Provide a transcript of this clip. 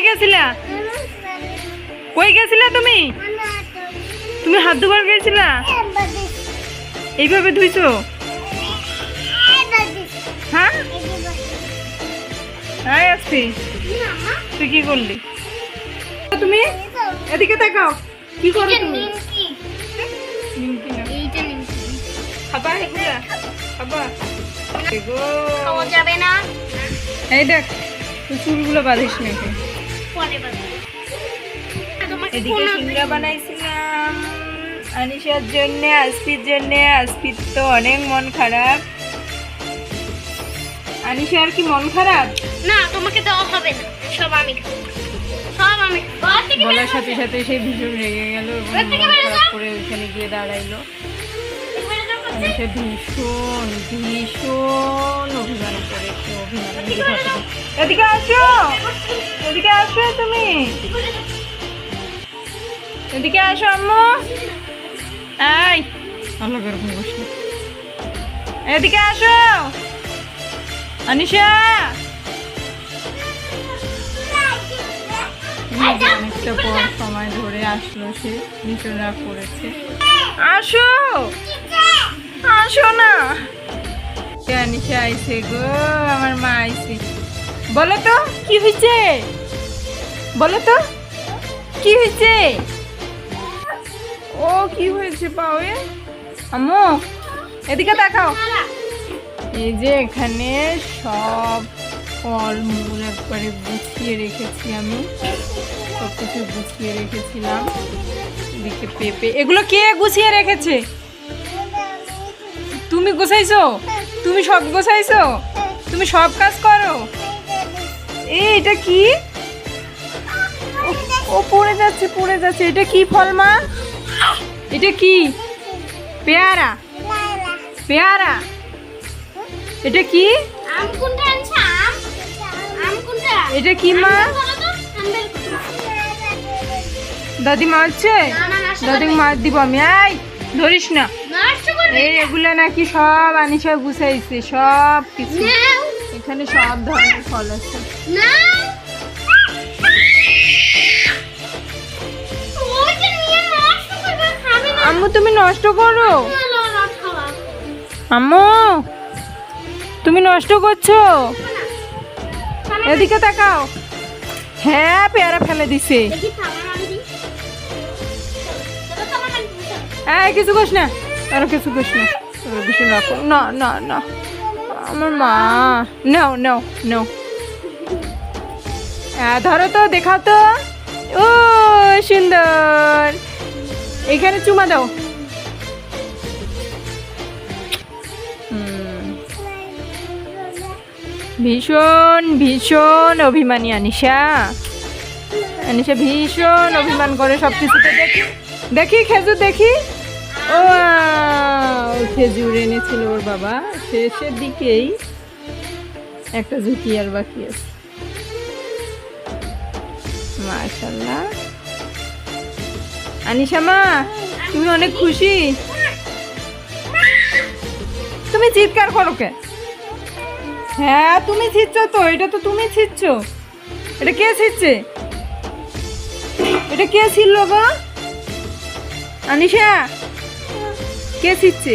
কই গেছিলা? কই গেছিলা তুমি? তুমি হাত ধোবার গেছিলা? এইভাবে ধুইছো? হ্যাঁ হ্যাঁ আসছি। তুই কি করলি? তুমি এদিকে তাকাও। কি করো তুমি? নিমকি না। খাবা এগুলা? খাবা? খাওয়া যাবে না। এই দেখ তুই চুলগুলো বাঁধিস নাকি? এদিকে সিঙ্গড়া বানাইছিলাম আনিশার জন্য, আসফির জন্য। আসফির তো অনেক মন খারাপ। আনিশার কি মন খারাপ? না, তোমাকে দেওয়া হবে না, সব আমি খাবো। সব আমি খাবো। বলার সাথে সাথে সে ভীষণ রেগে গেল এবং মন খারাপ করে ওইখানে গিয়ে দাঁড়াইলো। সে ভীষণ ভীষণ অভিমান করেছে। এদিকে আসো, এদিকে আসো তুমি, এদিকে আসো আম্মু। এই ভালো করে বসো। এদিকে আসো আনিশা। অনেকটা পর সময় ধরে আসলো, সে ভীষণ রাগ করেছে। আসো আসো না। আনিশা আইছে গো, আমার মা আইছে। বলো তো কি হয়েছে? বলো তো কি হয়েছে? ও কি হয়েছে পাওয়ে? আম্মু এদিকে তাকাও। এই যে এখানে সব ফলমূল একবারে গুছিয়ে রেখেছি আমি, সব কিছু গুছিয়ে রেখেছিলাম। এদিকে পেঁপে, এগুলো কে গুছিয়ে রেখেছে? তুমি গুছাইছো? তুমি সব গুছাইছো? তুমি সব কাজ করো? এটা কি? ও পড়ে যাচ্ছে, পড়ে যাচ্ছে। এটা কি ফল মা? এটা কি? পেয়ারা? পেয়ারা? এটা কি? আম কোনটা আনছ? আম? আম কোনটা? এটা কি মা? দাদিমা হচ্ছে? দাদিমা মার দিব আমি। এই ধরিস না। এই এগুলা নাকি সব আনিশা গুছাইছে, সব কিছু। এখানে সব ধরনের ফল আছে। আম্মু তুমি নষ্ট করো। আম্মু তুমি নষ্ট করছো। এদিকে তাকাও। হ্যাঁ পেয়ারা ফেলে দিছে। এই কিছু করিস না, আরো কিছু করিস না। ভীষণ রাখো। না না না আমার মা। নাও নাও নাও। ধরো তো, দেখাও তো। ও সুন্দর। এখানে চুমা দাও। ভীষণ ভীষণ অভিমানী আনিশা। আনিশা ভীষণ অভিমান করে সব কিছুতে। দেখি দেখি খেজুর দেখি। ও খেজুর এনেছিল ওর বাবা। শেষের দিকেই একটা ঝুঁকি আর বাকি আছে। মাশাআল্লাহ। আনিশা মা তুমি অনেক খুশি? তুমি চিৎকার করো কে? হ্যাঁ তুমি ছিঁচ্ছো তো, এটা তো তুমি ছিঁচ্ছো। এটা কে ছিঁচ্ছে? এটা কে ছিল গো আনিশা? কে ছিঁচ্ছে?